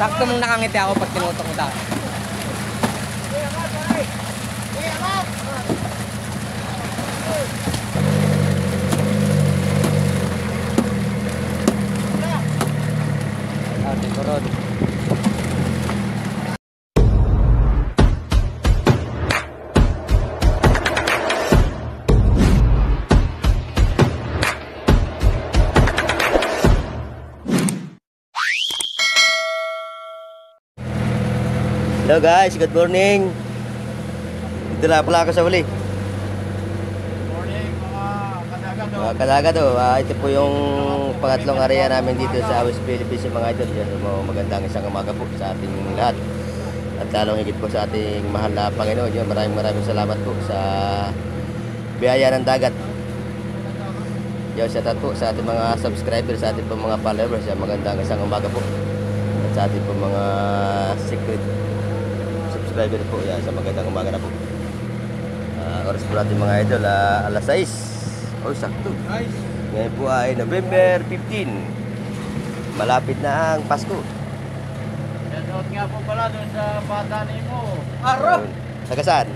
Sakto mong nakangiti ako pag tinutok mo dati. Turod. Hello guys, good morning. Dito na pala ako sa huli. Morning Mga kadagat oh. Ito po yung pangatlong area namin dito sa West Philippines mga idol. Yan, magandang isang umaga po sa ating lahat. At lalong higit po sa ating mahal na Panginoon. Yan, maraming salamat po sa biyaya ng dagat. Yan, shout out po sa ating mga subscribers, sa ating po mga followers. Yan, magandang isang umaga po. At sa ating po mga secret subscriber po, yan, sa magandang umaga na po. Oras po natin mga idol, alas 6. Oh, sakto. Nice. Ngayon po ay November 15. Malapit na ang Pasko. Shoutout nga po pala doon sa bata ni mo. Aro! Taga saan?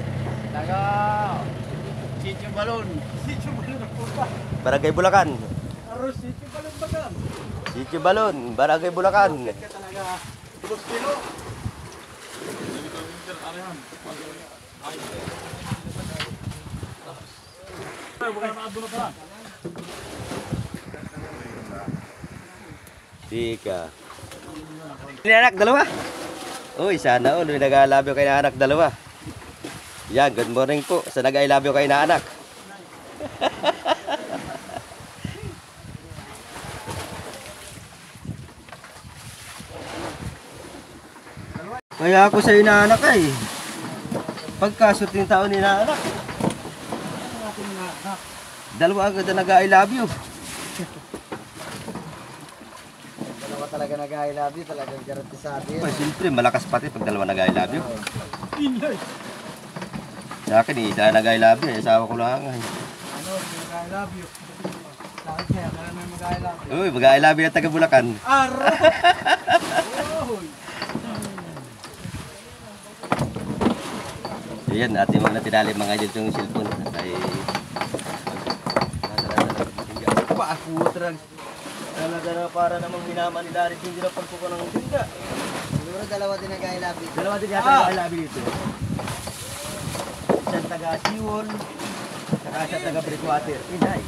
Taga Sitio Balon. Sitio Balon na po ba? Barangay Bulacan. Aro, Sitio Balon ba ka? Sitio Balon, Barangay Bulacan. Bakit ka talaga? Tulog kilo. Tika. Ini anak dalawa. Uy, sana all nag-I-love you kay na anak dalawa. Yan, good morning po sa nag-I-love you kay na anak. Kaya ako sa inaanak ay pagkasot yung taon ni inaanak. Dalawa agad na nag-I love you. Dalawa talaga nag-I love you, talagang garantisado Ay, siyempre, malakas pati pag dalawa nag-I love you. Sa akin, isa nag-I love you, asawa ko lang. Ay. Ano, nag-I love you. Sa akin kaya, kaya may mag-I love you. Uy, mag-I love you na taga Bulacan. Aro! Ayan, ating mga tinali mga idol yung cellphone. Ay, pa ako trans. Dala para namang minama ni Darit hindi na pagkuko ng tinda. Siguro dalawa din nag-I love you. Dalawa din yata nag-I love you dito. Isang taga Siwon, saka isang taga Breakwater. Inay.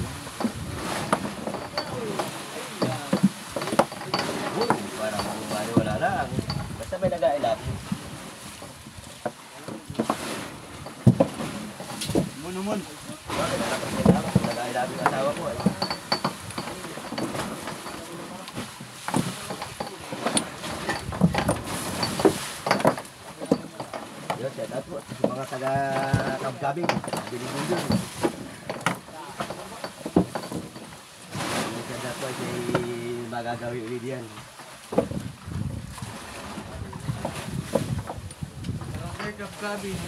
Parang mabali wala lang. Basta may nag-I love you. Munumon. Bakit nag-I love you asawa ko ay. Mga taga Kabkabing, Bilibundon. Sa dato ay magagawi ulit yan. Kabkabing.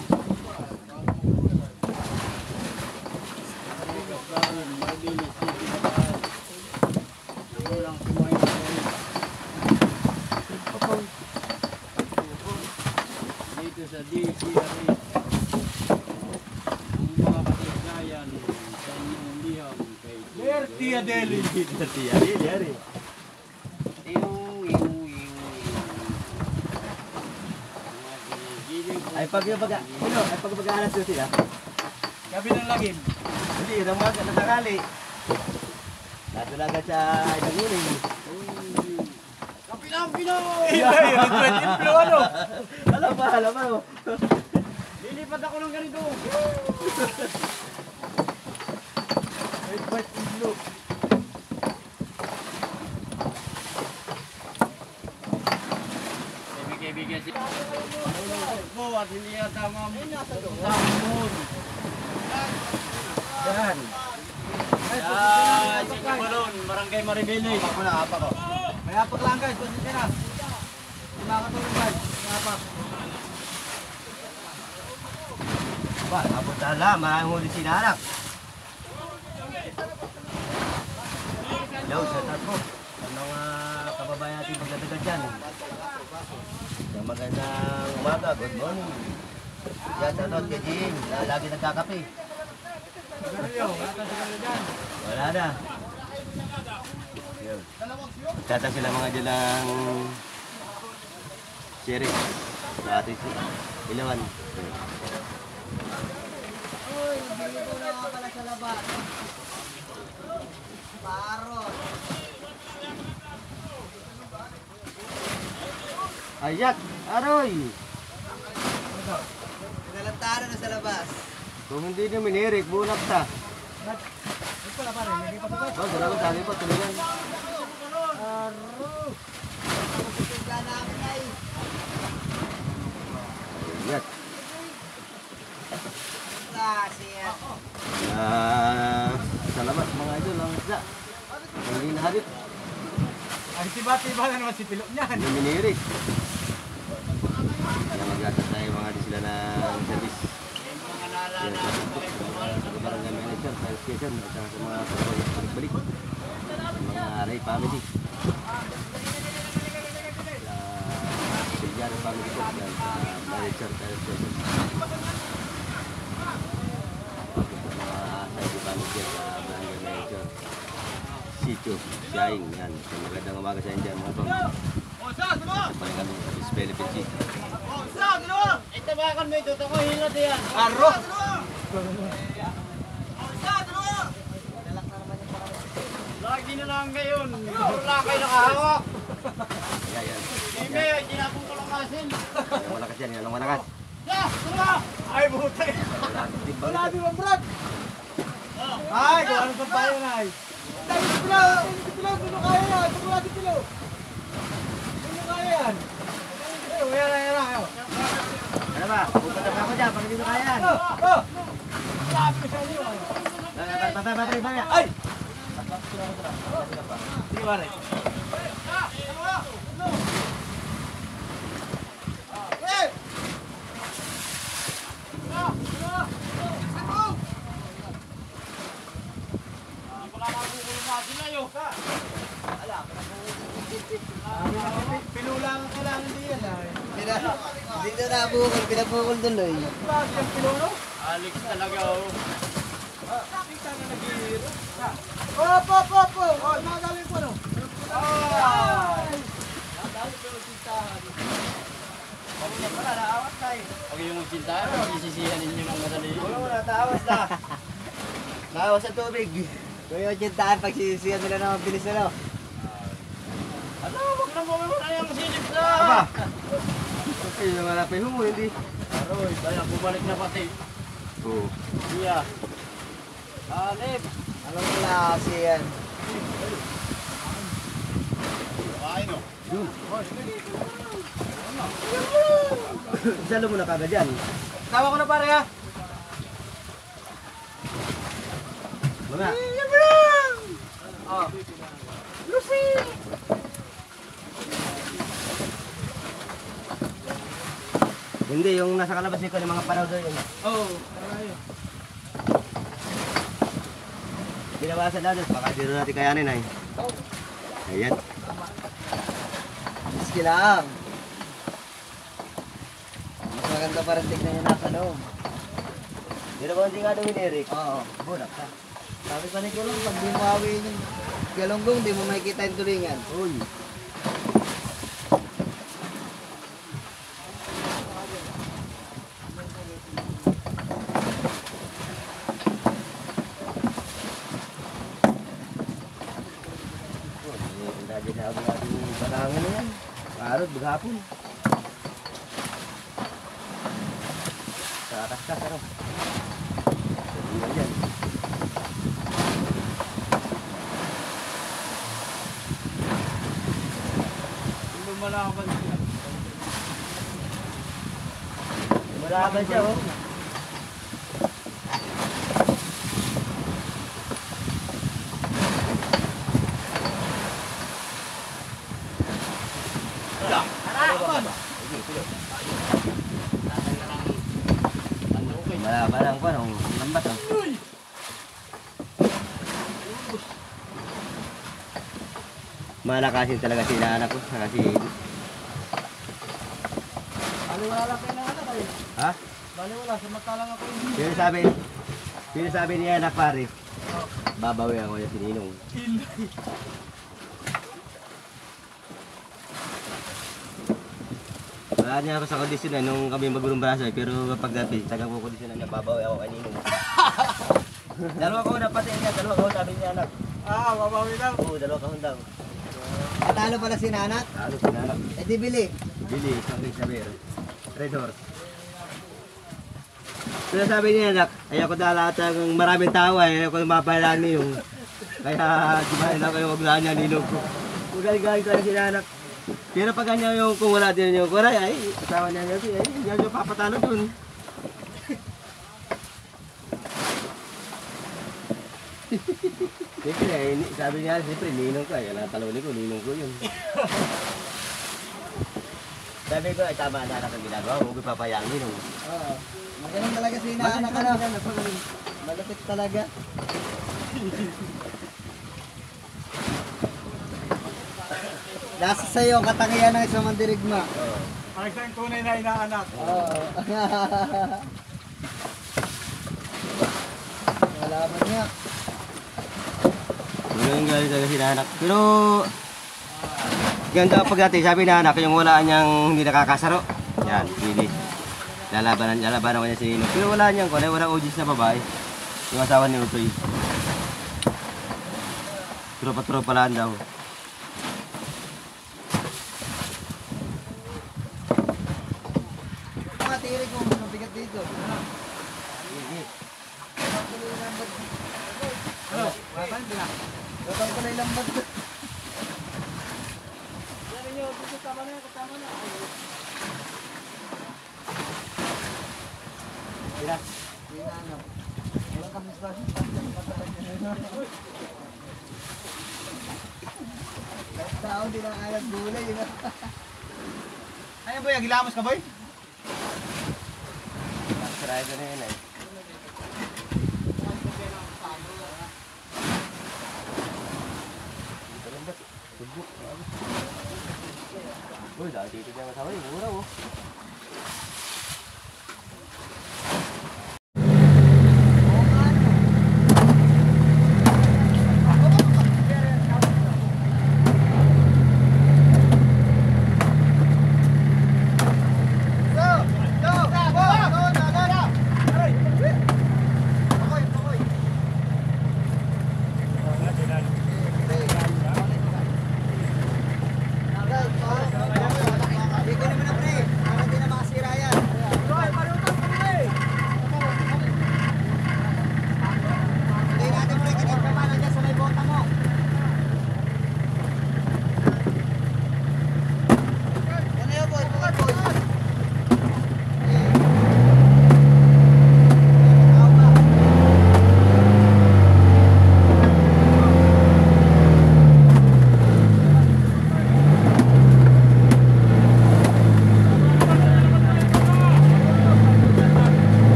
Dito sa DPRA. Tia Deli. Tia Deli, hari. Ay pag-alas yun sila. Gabi ng lagim. Hindi, ramag na sakali. Natulaga sa inaguling. Kapilang Pinoy! Ano? Alam pa. Lilipad ako ng ganito. Wait, wait, look. Kaibigan si mo at hindi yata mamon. Yan. Yan, Chicho Balon, Barangay Maribili. Ako na, apa ko. May apak lang guys, pasensya na. Hindi makakatulong guys, may apak. Ba, napuntahan lang, maraming huli sinanak. Yo, sa tapo. Ang mga kababayan natin magdadagan dyan. Yung magandang umaga, good morning. Yan, sa not kay Jim, lagi nagkakape. Sigarilyo, wala kang sigarilyo dyan. Wala na. Yun. Tata sila mga dyan ng Sherry. Sa ating ilawan. Uy, hindi ko na pala sa labas. Parot. Ayak! Aroy! Nalantaran na sa labas. Kung hindi nyo minirik, bunak ta. Ito pala pare, hindi pa ba? Oh, salamat sa akin po, tuloyan. Aro. Tigla namin ay. Ayak! Klase yan. Sa labas mga idol, ang isda. Hindi nahalip. Ay, tiba-tiba na naman si Pilo niyan. Hindi minirik. Kaya mag-atas tayo mga di sila ng service. Yan, sa barangay manager, fire station, at saka sa mga pagbalik-balik. Mga Ray family. Bilyar family po, yan, sa manager, fire station. Mga side manager sa barangay manager. Sitio, Siaing, yan. So, magandang umaga sa inyo dyan, mga tol. Paling kami sa Philippine Sea. Ito ba kan may tuto ko hinat yan. Aro! Lagi na lang ngayon. Wala kayo nakahawak. Yan, yan. Hindi, tinapong ko lang asin. Yan, malakas yan, yan, ang malakas. Ay, buti. Wala, di ba, Brad? Ay, kung ano pa tayo na ay. Tayo si Pilo! Sino kaya yan? Ito mula si Pilo! Sino kaya yan? Yan na. Ano ba? Pupunta pa ako dyan, pag hindi mo kaya yan. Sabi ko sa inyo. Babay. Ay! Di ba rin? Pinulangan ka lang hindi yan ay. Dito na bukol, pinabukol tuloy. Bakit yung pinuno? Alex talaga oh. Opo. Oh, nagaling ko no. Ay! Nagaling ko ng sintahan. Huwag niya pala, naawas tayo. Huwag yung magsintahan, isisihan ninyo ng madali. Wala, taawas na. Taawas sa tubig. Kung yung tsintaan, pagsisisiyan nila na mabilis na no. Ano, huwag na mo yung silip na. Aba! Okay, yung malapay mo, hindi. Aroy, kaya bumalik na pati. Oo. Iya. Alip. Anong klase yan? Ay no. Yun. Salo mo na kagad yan. Tawa ko na pare ha. Mga. Oh. Lucy! Hindi, yung nasa kalabas ko ng mga paraw doon. Oh, tayo. Binawasan natin, baka dito natin kayanin ay. Ayan. Miski lang. Mas maganda pa rin tignan yung nasa loob. Dito ba hindi nga daw Eric? Oo. Bunak ka. Sabi pa ni Kulong, pag di mo awin yung galunggong, di mo makikita yung tulingan. Uy. Dahil na ako natin batangan na yan. Parod, maghapon. Sa atas Iwan yan. Lumalaban siya. Malaban siya, oh. Malaban ang kwan, ang lambat, oh. Malakasin talaga si anak ko, kasi Baliwala lang kayo ng anak eh. ha? Baliwala, samantalang ako hindi. Sino sabi ni anak pare? Babawi ako yung sininong. Wala niya ako sa kondisyon nung kami magulong braso pero kapag gabi, tagang ko kondisyon niya, babawi ako kaninong. Dalawa ko na pati niya, dalawa ko sabi niya anak. Ah, babawi lang. Oo, dalawa kahon daw. Natalo pala si Nanak. Ano sinanak? Eh di bili. Bili, isang saber. Red horse. Pero sabi niya anak, ayoko lahat ng maraming tao ayoko mapahalaan niyo. Kaya di ba lang kayo maglaan niya nilog ko. Ugal-galing talaga si anak. Pero pag ganyan yung kung wala din yung kuray, ay kasama niya niya, ay hindi niyo papatalo dun. Siyempre, sabi niya, siyempre, ninong ko, ay natalawin ko, ninong ko yun. Sabi ko, ay tama na anak ang ginagawa, huwag ko papayaan ninong. Oo. Magaling talaga si Nanak. Ano? Malapit talaga. Nasa sa'yo ang katangian ng isang mandirigma. Ang isang tunay na inaanak. Oo. Malaman niya. Wala yung galing talaga si anak. Pero, ganda pag dati, sabi na anak, yung wala niyang hindi nakakasaro. Yan, pili. Lalabanan ko niya si Nino. Pero wala niyang kung wala OGs na babae. Yung asawa ni Utoy. Tropa-tropa lang daw. Matiri ko, mabigat dito. Ano? Matan sila. Batang ko na ilang bat. Yan ninyo, dito tama na, kasama na. Sila. Si Nanak. Walang kamusta. Kahit tao, di na kaya gulay. Ano boy, gilamos ka boy? Saraya ko na yun eh. Uy, dahil dito niya masawa yung mura oh. Hindi ko naman na pre.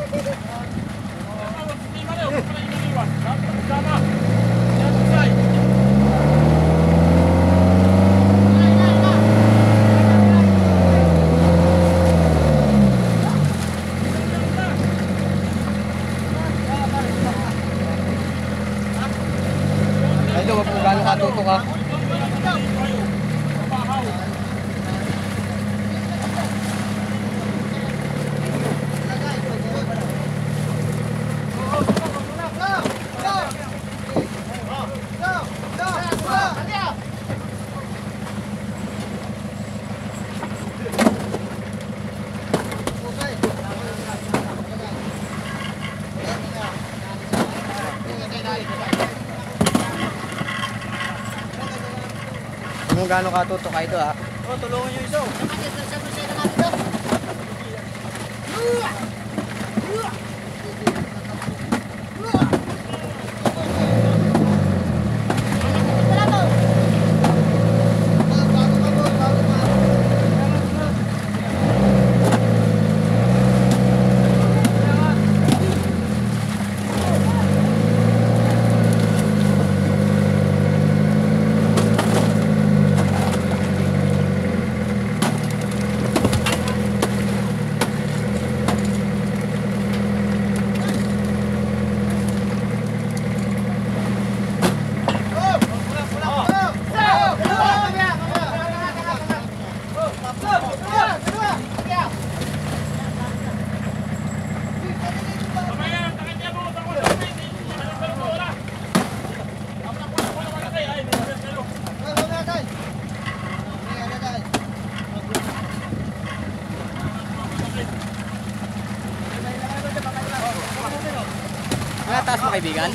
Ito, wag kung gano'ng katuto ka. Kung gano'ng katuto ka ito ha. Oh, tulungan nyo iso. Tinataas mo kaibigan?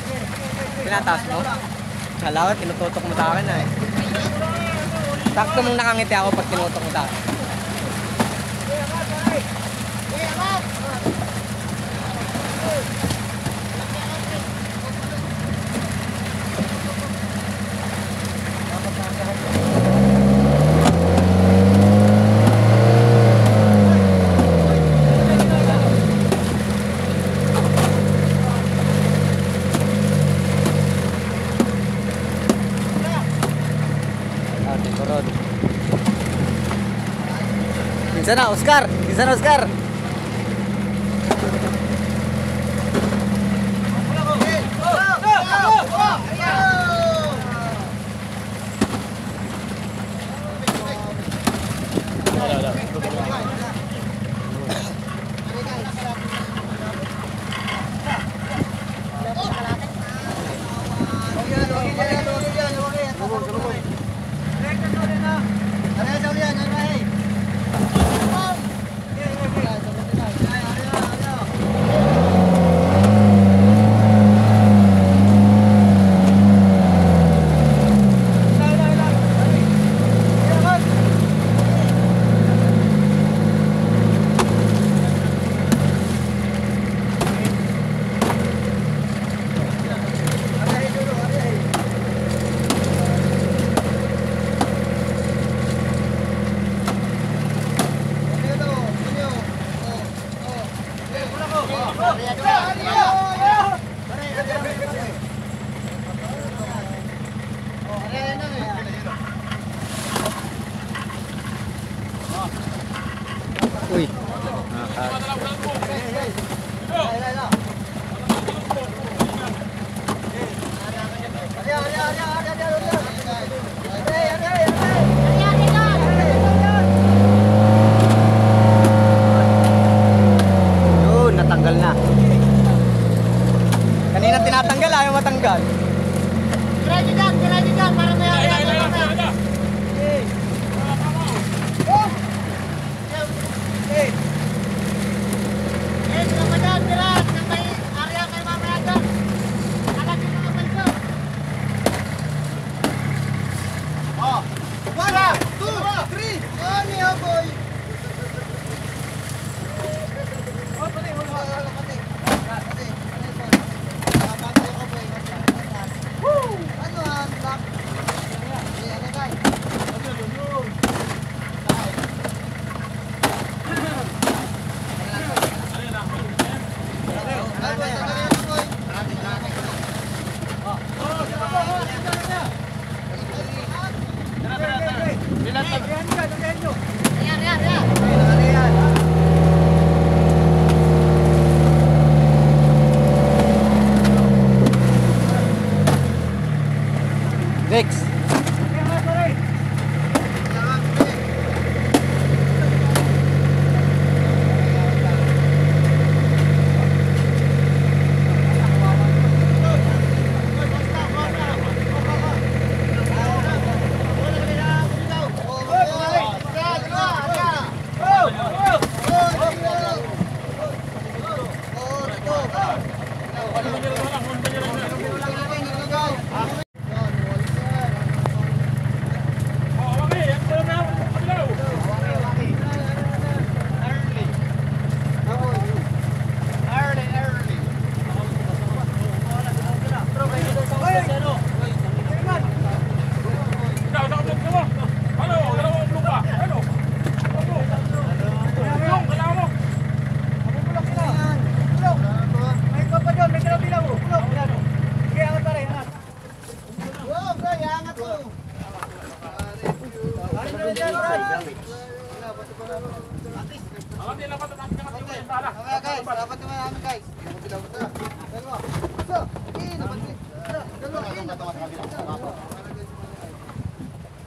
Tinataas mo? Halawat, tinututok mo sa akin na eh. Sakto mong nakangiti ako pag tinutok mo sa akin. Minsan na, Oscar! Minsan na, Oscar! Uy. Yun, natanggal na. Kanina tinatanggal, ayaw matanggal. Diretso dyan, para may Hindi lang pa natin yung bala. Mamaya guys, dapat naman namin guys. Dalawa. Isa. Dapat ni. Dalawa.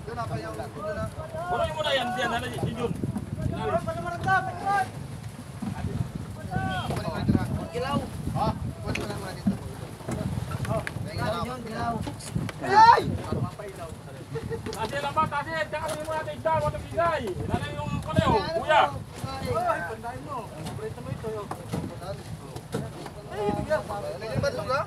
Doon na kaya ulit ko na. Buruin mo na yan, diyan, hala, si Jun. Gilaw. Ha? Pwede mo na muna dito. Gilaw. Ay! Tasin lang ba, tasin. Diyan kami mo natin isda, wala bigay. Lalay yung kaleo, kuya. Ay, pandahin mo. Paborito mo ito. Naging batlog ha?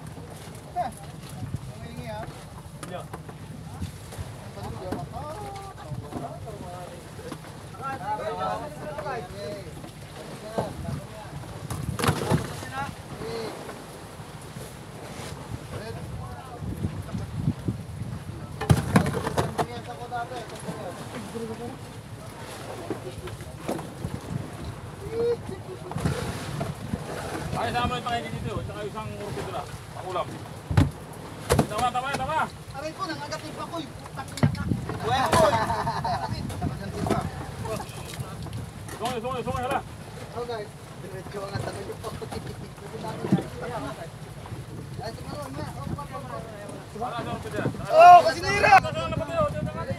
Ay, sama yung tangay dito, tsaka isang rupit doon. Pakulam. Tama. Aray po, nangagat ni Pakoy. Buhay ako. Sungay, hala. Oh guys, diretso ang tanong yung Pakoy. Ay, siguro, ma. Para sa rupit yan. Oh, kasinira! Saan na ba tayo? Diyan na natin.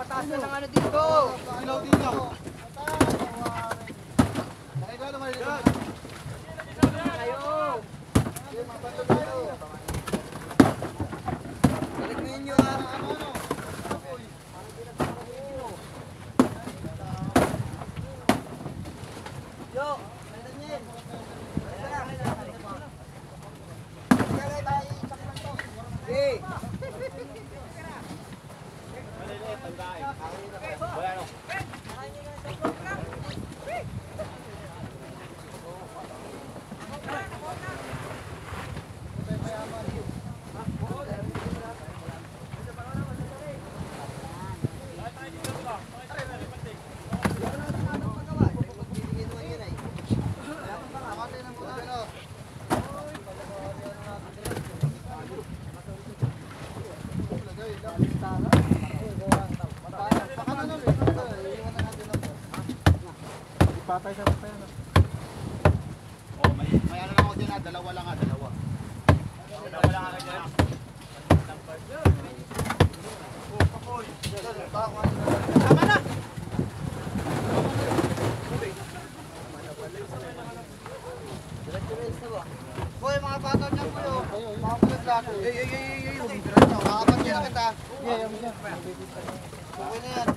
Pataas na ng ano dito. Ilaw dito. Balik mo yun yung Yo, Daniel. Hey. Patay sa patay na. Oh, may ano lang ako dyan, dalawa lang. Dalawa lang ako dyan. Tama na! Hoy, mga bata dyan po yun. Mga kulit lahat. Makapag na kita. Okay na yan.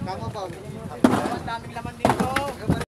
Kama ba? Ang daming laman dito.